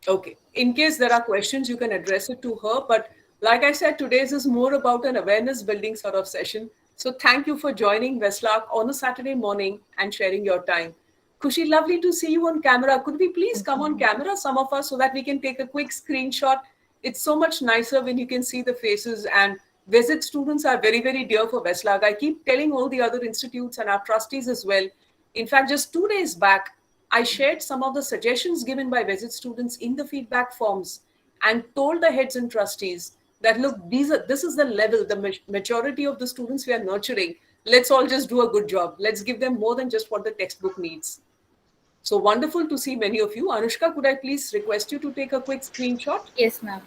Speaker 1: Okay. In case there are questions, you can address it to her. But like I said, today's is more about an awareness building sort of session. So thank you for joining Westlark on a Saturday morning and sharing your time. Khushi, lovely to see you on camera. Could we please come on camera, some of us, so that we can take a quick screenshot? It's so much nicer when you can see the faces, and visit students are very, very dear for Westlark. I keep telling all the other institutes and our trustees as well. In fact, just 2 days back, I shared some of the suggestions given by visit students in the feedback forms and told the heads and trustees that, look, this is the level, the maturity of the students we are nurturing. Let's all just do a good job. Let's give them more than just what the textbook needs. So wonderful to see many of you. Anushka, could I please request you to take a quick screenshot?
Speaker 4: Yes, ma'am.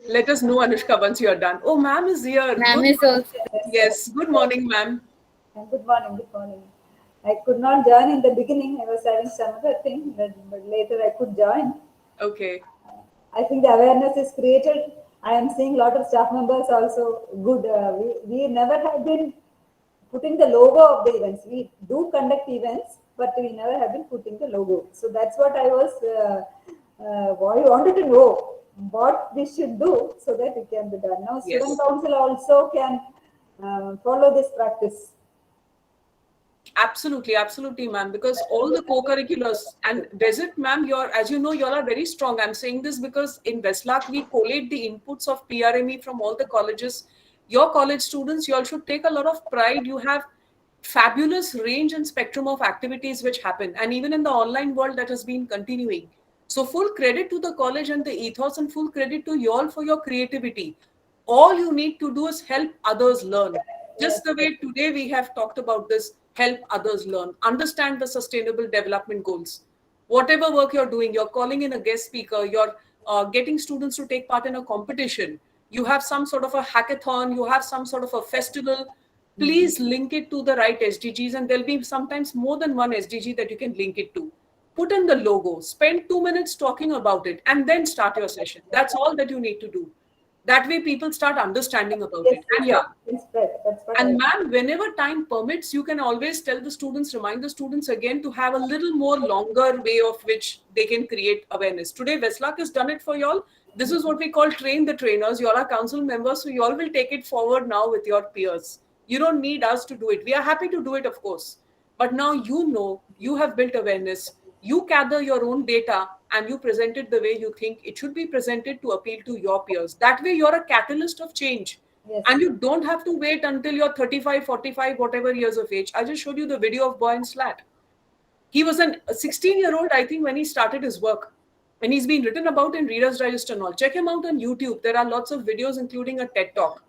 Speaker 1: Let us know, Anushka, once you are done. Oh, ma'am is here.
Speaker 4: Ma'am
Speaker 1: Good
Speaker 4: is also.
Speaker 1: Yes. Good morning, ma'am.
Speaker 5: Good morning, good morning. I could not join in the beginning. I was having some other thing, but later I could join.
Speaker 1: Okay.
Speaker 5: I think the awareness is created. I am seeing a lot of staff members also good. We never have been putting the logo of the events. We do conduct events, but we never have been putting the logo. So that's what I was, I wanted to know what we should do so that it can be done. Now,
Speaker 1: Yes.
Speaker 5: student council also can follow this practice.
Speaker 1: Absolutely, absolutely, ma'am. Because all the co-curriculars and visit, ma'am, you're, as you know, you all are very strong. I'm saying this because in Westlark we collate the inputs of PRME from all the colleges. Your college students, you all should take a lot of pride. You have fabulous range and spectrum of activities which happen, and even in the online world that has been continuing. So full credit to the college and the ethos, and full credit to you all for your creativity. All you need to do is help others learn.
Speaker 5: Yes,
Speaker 1: Just the way today we have talked about this, help others learn, understand the sustainable development goals. Whatever work you're doing, you're calling in a guest speaker, you're getting students to take part in a competition, you have some sort of a hackathon, you have some sort of a festival, please link it to the right SDGs, and there'll be sometimes more than one SDG that you can link it to. Put in the logo, spend 2 minutes talking about it, and then start your session. That's all that you need to do. That way people start understanding about
Speaker 5: yes,
Speaker 1: it. And yeah,
Speaker 5: yes, spread. That's what
Speaker 1: and
Speaker 5: I.
Speaker 1: ma'am, whenever time permits, you can always tell the students, remind the students again to have a little more longer way of which they can create awareness. Today, Westlark has done it for y'all. This is what we call train the trainers. You all are council members, so you all will take it forward now with your peers. You don't need us to do it. We are happy to do it, of course. But now you know, you have built awareness. You gather your own data and you present it the way you think it should be presented to appeal to your peers. That way, you're a catalyst of change.
Speaker 5: Yes.
Speaker 1: And you don't have to wait until you're 35, 45, whatever years of age. I just showed you the video of Boyan Slatt. He was a 16-year-old, I think, when he started his work. And he's been written about in Reader's Digest and all. Check him out on YouTube. There are lots of videos, including a TED Talk.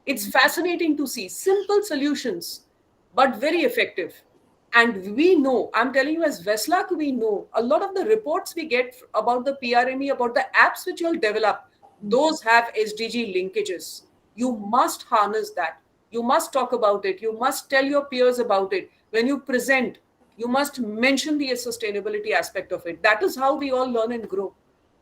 Speaker 1: It's fascinating to see simple solutions, but very effective. And we know, I'm telling you, as Westlark, we know a lot of the reports we get about the PRME, about the apps which you'll develop, those have SDG linkages. You must harness that. You must talk about it. You must tell your peers about it. When you present, you must mention the sustainability aspect of it. That is how we all learn and grow.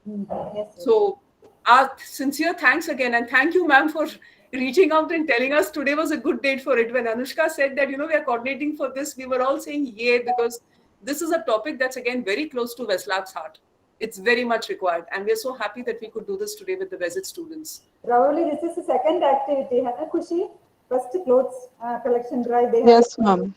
Speaker 5: Yes, yes.
Speaker 1: So, our sincere thanks again, and thank you, ma'am, for reaching out and telling us today was a good date for it. When Anushka said that, we are coordinating for this, we were all saying yay, because this is a topic that's again very close to Westlark's heart. It's very much required, and we're so happy that we could do this today with the visit students.
Speaker 5: Probably this is the second activity, Hannah Kushi. First clothes collection drive. They have
Speaker 2: Yes, ma'am.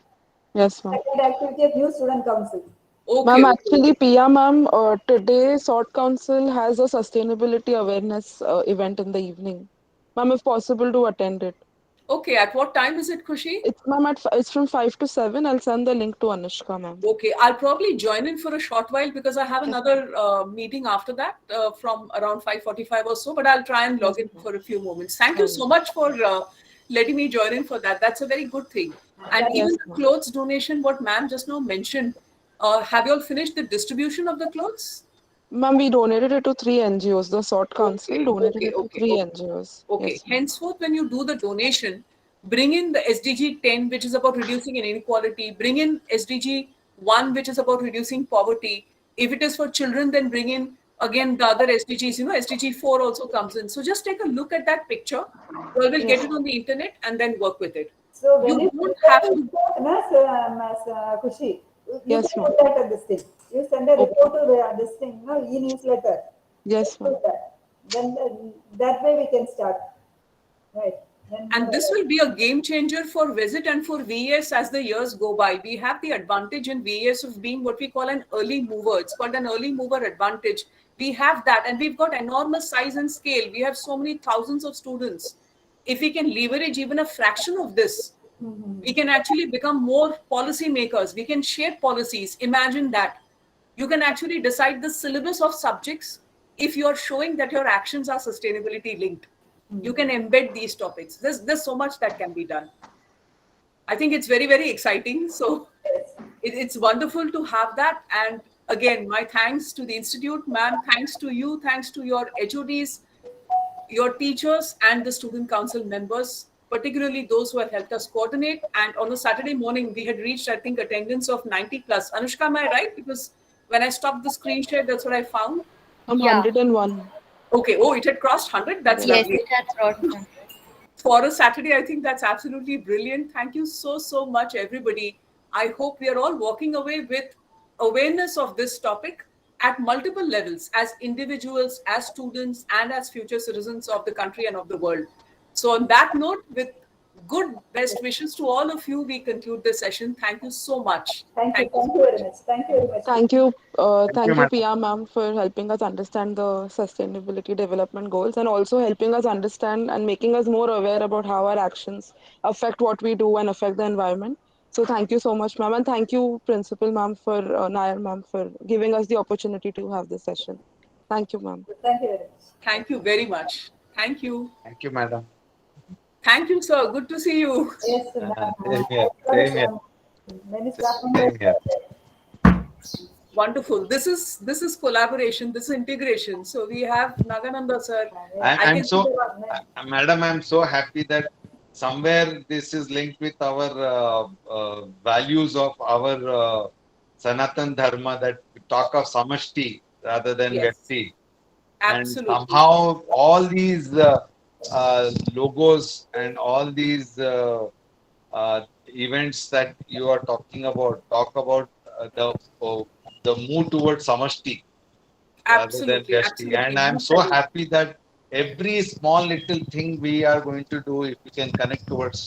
Speaker 2: Yes, ma'am.
Speaker 5: second activity of Youth Student Council.
Speaker 1: Okay,
Speaker 2: Ma'am,
Speaker 1: okay,
Speaker 2: actually, Pia ma'am, today SOT Council has a sustainability awareness event in the evening. Ma'am, if possible, to attend it.
Speaker 1: okay. At what time is it, Khushi?
Speaker 2: It's ma'am it's from 5 to 7. I'll send the link to Anushka, ma'am.
Speaker 1: Okay, I'll probably join in for a short while because I have another meeting after that from around 5:45 or so, but I'll try and log in for a few moments. Thank you so much for letting me join in for that. That's a very good thing. And even
Speaker 2: Yes,
Speaker 1: the
Speaker 2: ma'am.
Speaker 1: clothes donation, what ma'am just now mentioned, have you all finished the distribution of the clothes?
Speaker 2: Ma'am, we donated it to 3 NGOs. The SOT Council
Speaker 1: Okay,
Speaker 2: donated
Speaker 1: okay,
Speaker 2: it to
Speaker 1: okay,
Speaker 2: three
Speaker 1: okay.
Speaker 2: NGOs.
Speaker 1: Okay.
Speaker 2: Yes, ma'am.
Speaker 1: Henceforth, when you do the donation, bring in the SDG 10, which is about reducing inequality. Bring in SDG 1, which is about reducing poverty. If it is for children, then bring in again the other SDGs. SDG 4 also comes in. So just take a look at that picture. You will get
Speaker 2: Yes.
Speaker 1: it on the internet and then work with it.
Speaker 5: So when
Speaker 1: You
Speaker 5: you
Speaker 1: don't have to.
Speaker 5: Kushi, you
Speaker 2: Yes,
Speaker 5: can
Speaker 2: ma'am.
Speaker 5: put that at this thing. You send a
Speaker 2: Okay.
Speaker 5: report to this thing, e-newsletter.
Speaker 2: Yes,
Speaker 5: Just put
Speaker 2: ma'am.
Speaker 5: that. Then that way we can start. Right. Then,
Speaker 1: And this will be a game changer for Visit and for VES as the years go by. We have the advantage in VES of being what we call an early mover. It's called an early mover advantage. We have that, and we've got enormous size and scale. We have so many thousands of students. If we can leverage even a fraction of this, we can actually become more policy makers. We can shape policies. Imagine that. You can actually decide the syllabus of subjects if you're showing that your actions are sustainability linked. You can embed these topics. There's so much that can be done. I think it's very, very exciting. So it's wonderful to have that. And again, my thanks to the Institute, ma'am. Thanks to you. Thanks to your HODs, your teachers, and the student council members, particularly those who have helped us coordinate. And on a Saturday morning, we had reached, I think, attendance of 90 plus. Anushka, am I right? Because when I stopped the screen share, that's what I found.
Speaker 2: I'm
Speaker 4: Yeah.
Speaker 2: 101.
Speaker 1: Okay. Oh, it had crossed 100. That's
Speaker 2: Yes.
Speaker 4: Yes,
Speaker 1: lovely.
Speaker 4: it has brought 100.
Speaker 1: For a Saturday, I think that's absolutely brilliant. Thank you so, so much, everybody. I hope we are all walking away with awareness of this topic at multiple levels as individuals, as students, and as future citizens of the country and of the world. So, on that note, with good best wishes to all of you, we conclude this session. Thank you so much.
Speaker 5: Thank you.
Speaker 1: Thank you.
Speaker 5: Thank you very much. Thank you very much.
Speaker 2: Thank you,
Speaker 4: madam.
Speaker 2: Pia ma'am, for helping us understand the sustainability development goals and also helping us understand and making us more aware about how our actions affect what we do and affect the environment. So thank you so much, ma'am, and thank you, Principal ma'am, for Nair ma'am, for giving us the opportunity to have this session. Thank you, ma'am.
Speaker 5: Thank you very much.
Speaker 1: Thank you very much. Thank you.
Speaker 4: Thank you, madam.
Speaker 1: Thank you, sir. Good to see you.
Speaker 5: Yes, ma'am.
Speaker 4: Same here.
Speaker 5: I
Speaker 4: Same here.
Speaker 5: saw many staff members
Speaker 4: Same here.
Speaker 5: are there.
Speaker 1: Wonderful. This is collaboration. This is integration. So we have Nagananda sir. I
Speaker 4: I'm
Speaker 1: can see
Speaker 4: so,
Speaker 1: that.
Speaker 4: madam, I'm so happy that somewhere this is linked with our values of our Sanatan Dharma, that we talk of samashti rather than
Speaker 1: Yes,
Speaker 4: vyakti. And
Speaker 1: absolutely.
Speaker 4: somehow all these logos and all these events that you are talking about talk about the move towards samashti rather than
Speaker 1: Absolutely.
Speaker 4: vyashti. And
Speaker 1: Absolutely.
Speaker 4: I'm
Speaker 1: You
Speaker 4: so
Speaker 1: said it.
Speaker 4: happy that every small little thing we are going to do, if we can connect towards